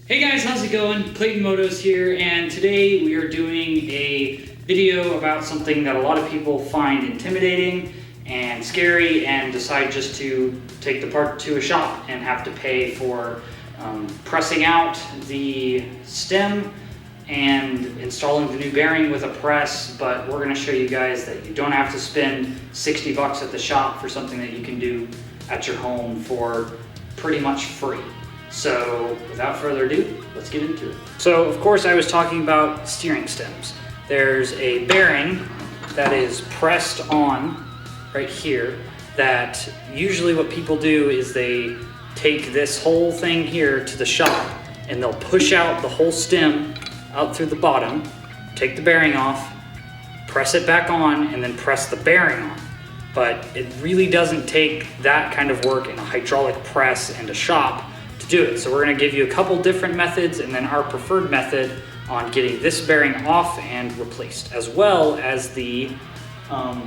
Hey guys, how's it going? Clayton Motos here, and today we are doing a video about something that a lot of people find intimidating and scary and decide just to take the part to a shop and have to pay for pressing out the stem and installing the new bearing with a press. But we're going to show you guys that you don't have to spend 60 bucks at the shop for something that you can do at your home for pretty much free. So without further ado, let's get into it. So of course I was talking about steering stems. There's a bearing that is pressed on right here that usually what people do is they take this whole thing here to the shop and they'll push out the whole stem out through the bottom, take the bearing off, press it back on, and then press the bearing on. But it really doesn't take that kind of work in a hydraulic press and a shop to do it. So we're going to give you a couple different methods and then our preferred method on getting this bearing off and replaced, as well as the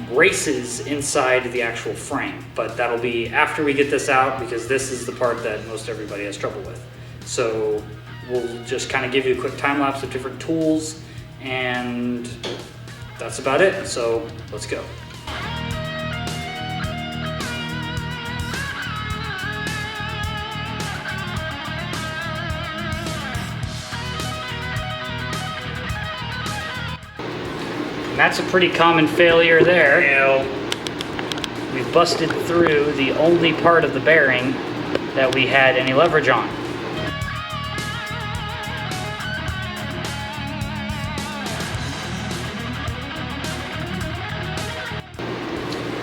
races inside the actual frame. But that'll be after we get this out, because this is the part that most everybody has trouble with. So we'll just kind of give you a quick time lapse of different tools, and that's about it. So let's go. And that's a pretty common failure there. We've busted through the only part of the bearing that we had any leverage on.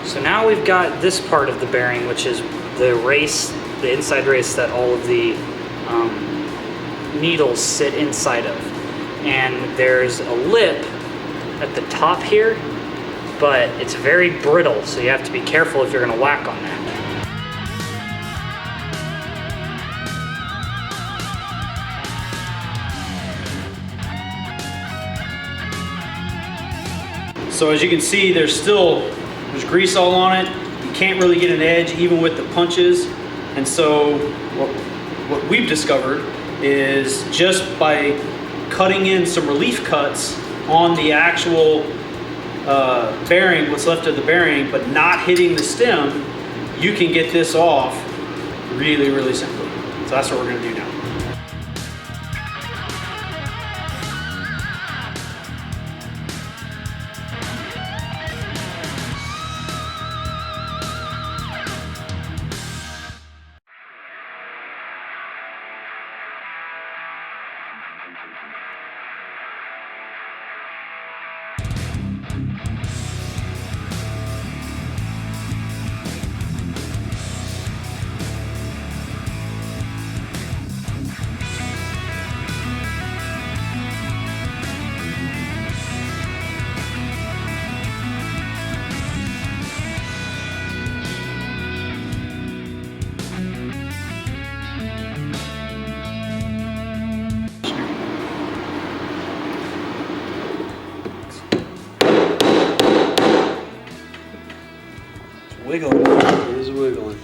So now we've got this part of the bearing, which is the race, the inside race that all of the needles sit inside of. And there's a lip at the top here, but it's very brittle, so you have to be careful if you're going to whack on that. So as you can see, there's grease all on it. You can't really get an edge even with the punches. And so what we've discovered is just by cutting in some relief cuts on the actual bearing, what's left of the bearing, but not hitting the stem, you can get this off really, really simply. So that's what we're going to do now. Wiggling. It is wiggling.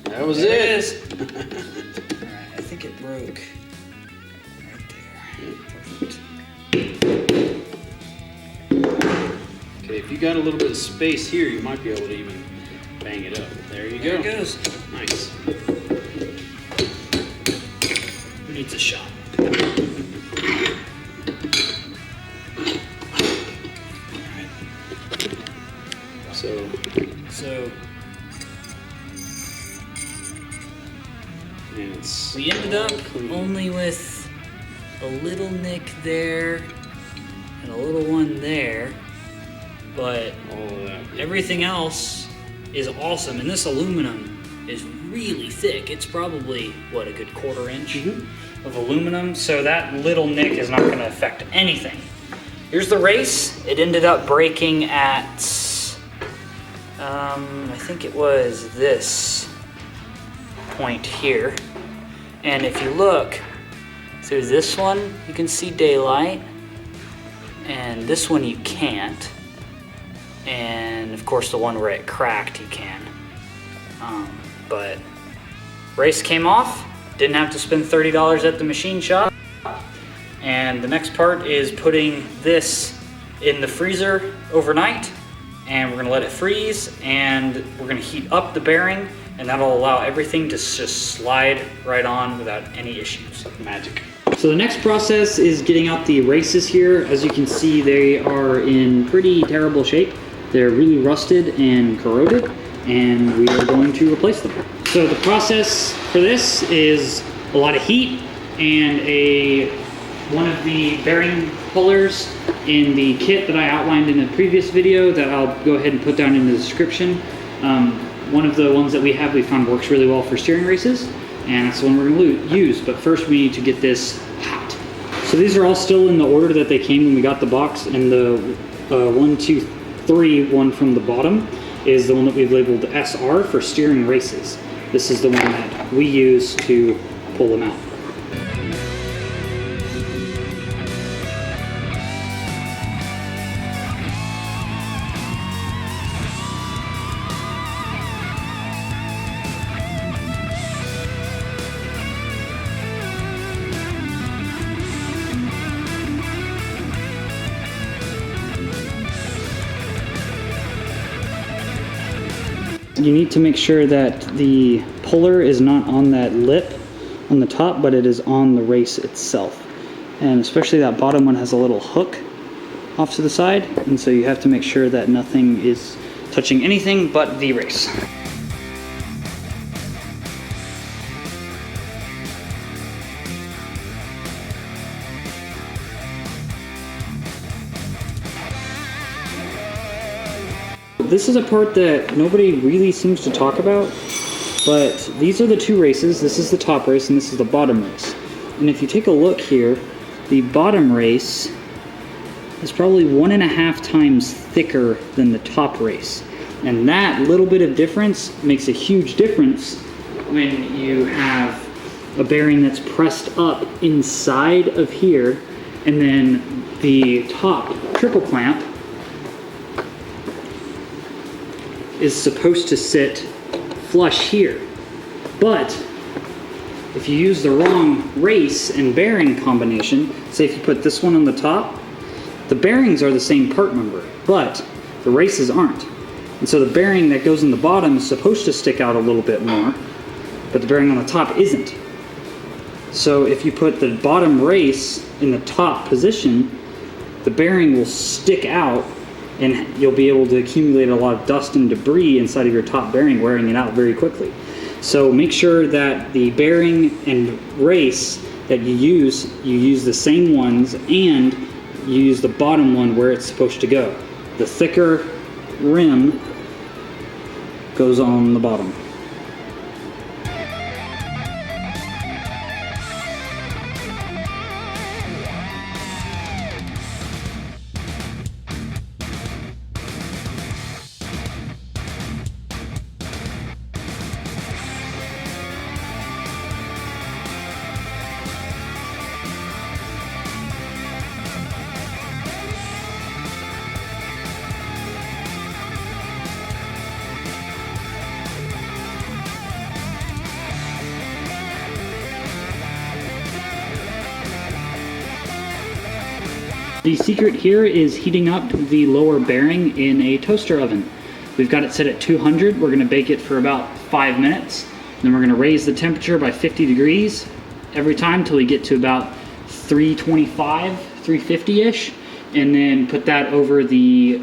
That was There it. it is. Alright, I think it broke right there. Perfect. Okay, if you got a little bit of space here, you might be able to even bang it up. There you go. There it goes. Nice. Who needs a shot? So we ended up only with a little nick there and a little one there, but everything else is awesome. And this aluminum is really thick. It's probably, what, a good 1/4 inch of aluminum, so that little nick is not going to affect anything. Here's the race. It ended up breaking at I think it was this point here. And if you look through this one, you can see daylight, and this one you can't. and of course the one where it cracked you can. But race came off, didn't have to spend $30 at the machine shop. And the next part is putting this in the freezer overnight, and we're gonna let it freeze, and we're gonna heat up the bearing, and that'll allow everything to just slide right on without any issues. Magic. So the next process is getting out the races here. As you can see, they are in pretty terrible shape. They're really rusted and corroded, and we are going to replace them. So the process for this is a lot of heat and one of the bearing pullers in the kit that I outlined in the previous video that I'll go ahead and put down in the description. One of the ones that we have we found works really well for steering races, and that's the one we're going to use. But first we need to get this hot. So these are all still in the order that they came when we got the box, and the 1, 2, 3 one from the bottom is the one that we've labeled SR for steering races. This is the one that we use to pull them out. You need to make sure that the puller is not on that lip on the top, but it is on the race itself. And especially that bottom one has a little hook off to the side, and so you have to make sure that nothing is touching anything but the race. This is a part that nobody really seems to talk about, but these are the two races. This is the top race and this is the bottom race. And if you take a look here, the bottom race is probably 1.5 times thicker than the top race. And that little bit of difference makes a huge difference when you have a bearing that's pressed up inside of here, and then the top triple clamp is supposed to sit flush here. But if you use the wrong race and bearing combination, say if you put this one on the top, the bearings are the same part number, but the races aren't. And so the bearing that goes in the bottom is supposed to stick out a little bit more, but the bearing on the top isn't. So if you put the bottom race in the top position, the bearing will stick out, and you'll be able to accumulate a lot of dust and debris inside of your top bearing, wearing it out very quickly. So make sure that the bearing and race that you use the same ones, and you use the bottom one where it's supposed to go. The thicker rim goes on the bottom. The secret here is heating up the lower bearing in a toaster oven. We've got it set at 200. We're going to bake it for about 5 minutes. Then we're going to raise the temperature by 50 degrees every time till we get to about 325, 350-ish. And then put that over the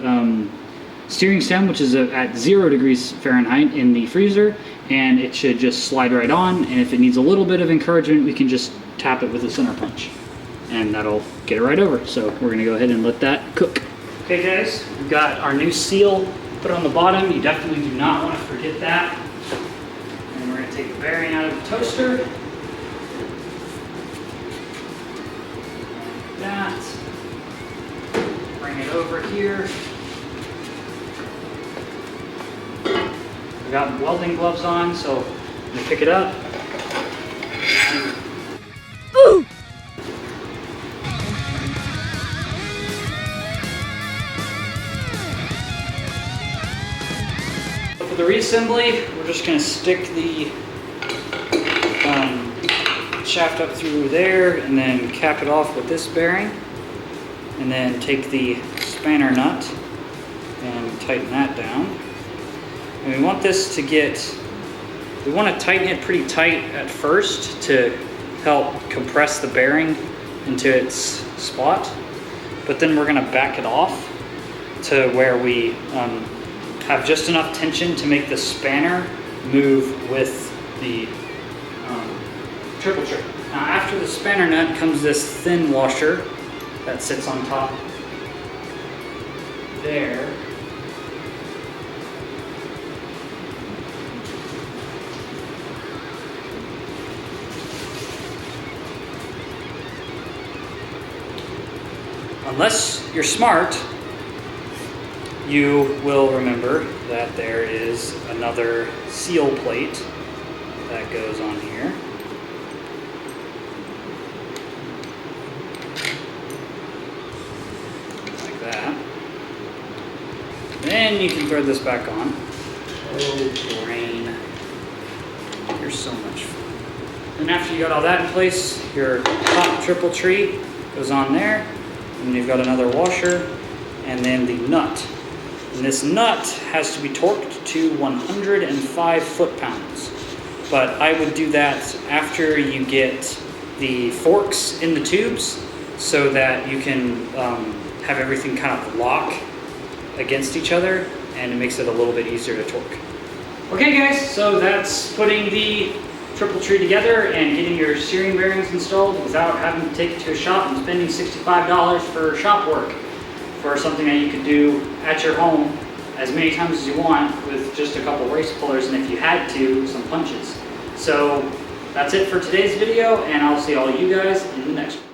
steering stem, which is at 0 degrees Fahrenheit in the freezer. And it should just slide right on. And if it needs a little bit of encouragement, we can just tap it with a center punch, and that'll get it right over. So we're gonna go ahead and let that cook. Okay guys, we've got our new seal put on the bottom. You definitely do not want to forget that. And we're gonna take the bearing out of the toaster. Like that. Bring it over here. I've got welding gloves on, so I'm gonna pick it up. Ooh! for the reassembly, we're just going to stick the shaft up through there and then cap it off with this bearing, and then take the spanner nut and tighten that down. And we want this to we want to tighten it pretty tight at first to help compress the bearing into its spot, but then we're going to back it off to where we have just enough tension to make the spanner move with the triple tray. Now after the spanner nut comes this thin washer that sits on top there. Unless you're smart, you will remember that there is another seal plate that goes on here. Like that. Then you can thread this back on. Oh, brain. You're so much fun. And after you got all that in place, your top triple tree goes on there. And you've got another washer, and then the nut. And this nut has to be torqued to 105 foot-pounds. But I would do that after you get the forks in the tubes so that you can have everything kind of lock against each other, and it makes it a little bit easier to torque. Okay guys, so that's putting the triple tree together and getting your steering bearings installed without having to take it to a shop and spending $65 for shop work for something that you could do at your home as many times as you want with just a couple race pullers, and if you had to, some punches. So that's it for today's video, and I'll see all you guys in the next one.